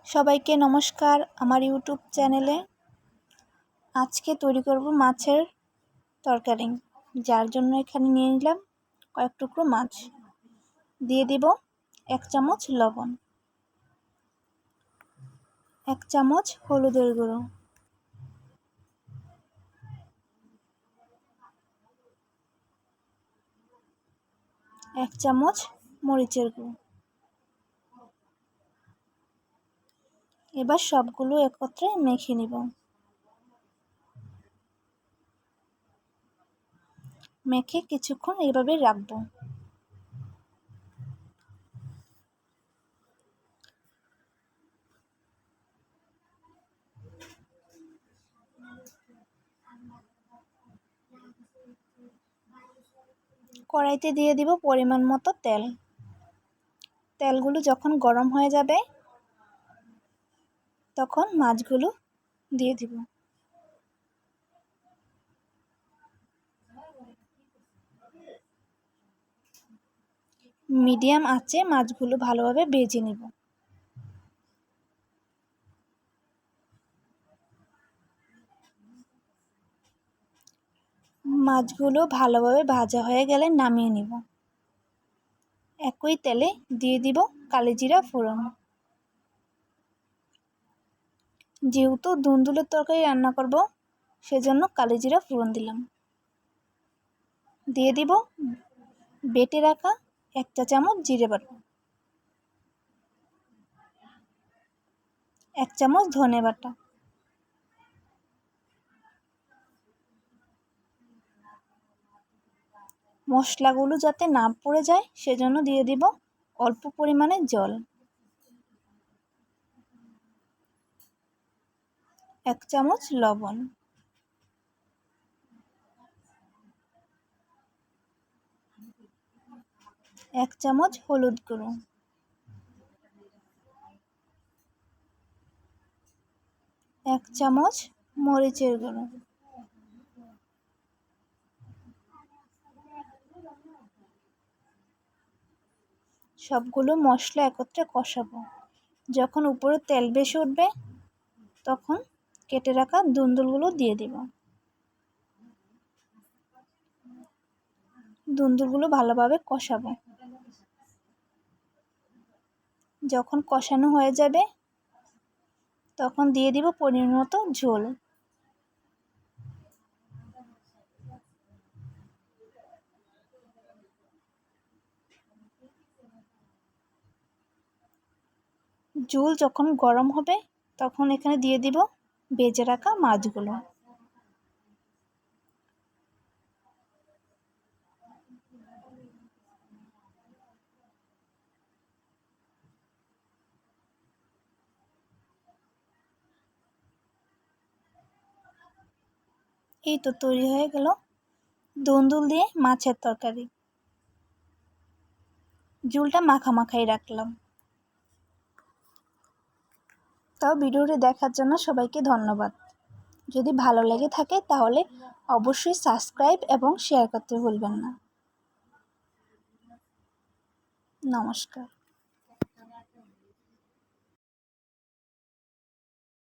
সবাইকে নমস্কার আমার ইউটিউব চ্যানেলে। আজকে তৈরি করব মাছের তরকারি, যার জন্য এখানে নিয়ে নিলাম কয়েক টুকরো মাছ। দিয়ে দিব 1 চামচ লবণ, 1 চামচ হলুদের গুঁড়ো, 1 চামচ মরিচের গুঁড়ো। এবার সবগুলো একত্রে মেখে নিব। মেখে কিছুক্ষণ এইভাবে রাখবো। কড়াইতে দিয়ে দিব পরিমাণ মতো তেল। তেলগুলো যখন গরম হয়ে যাবে তখন মাছগুলো দিয়ে দিব। মিডিয়াম আঁচে মাছগুলো ভালোভাবে ভেজে নিব। মাছগুলো ভালোভাবে ভাজা হয়ে গেলে নামিয়ে নিব। একই তেলে দিয়ে দিব কালিজিরা ফোড়ন। যেহেতু ধুন্দুলের তরকারি রান্না করব সেজন্য কালিজিরা ফোড়ন দিলাম। দিয়ে দিব বেটে রাখা 1 চা চামচ জিরে বাটা, 1 চামচ ধনে বাটা, মশলাগুলো যাতে না পুড়ে যায় সেজন্য দিয়ে দিব অল্প পরিমাণে জল, 1 চামচ লবণ, 1 চামচ হলুদ গুঁড়ো, 1 চামচ মরিচের গুঁড়ো। সবগুলো মশলা একত্রে কষাবো। যখন উপরে তেল ভেসে উঠবে তখন কেটে রাখা ধুন্দুলগুলো দিয়ে দিব। ধুন্দুলগুলো ভালোভাবে কষাবো। যখন কষানো হয়ে যাবে তখন দিয়ে দিব পরিমাণ মতো ঝোল। ঝোল যখন গরম হবে তখন এখানে দিয়ে দিব ভেজে রাখা মাছগুলো। এই তো তৈরি হয়ে গেল ধুন্দুল দিয়ে মাছের তরকারি। ঝোলটা মাখাই রাখলাম। তাও ভিডিওটি দেখার জন্য সবাইকে ধন্যবাদ। যদি ভালো লেগে থাকে তাহলে অবশ্যই সাবস্ক্রাইব এবং শেয়ার করতে ভুলবেন না। নমস্কার।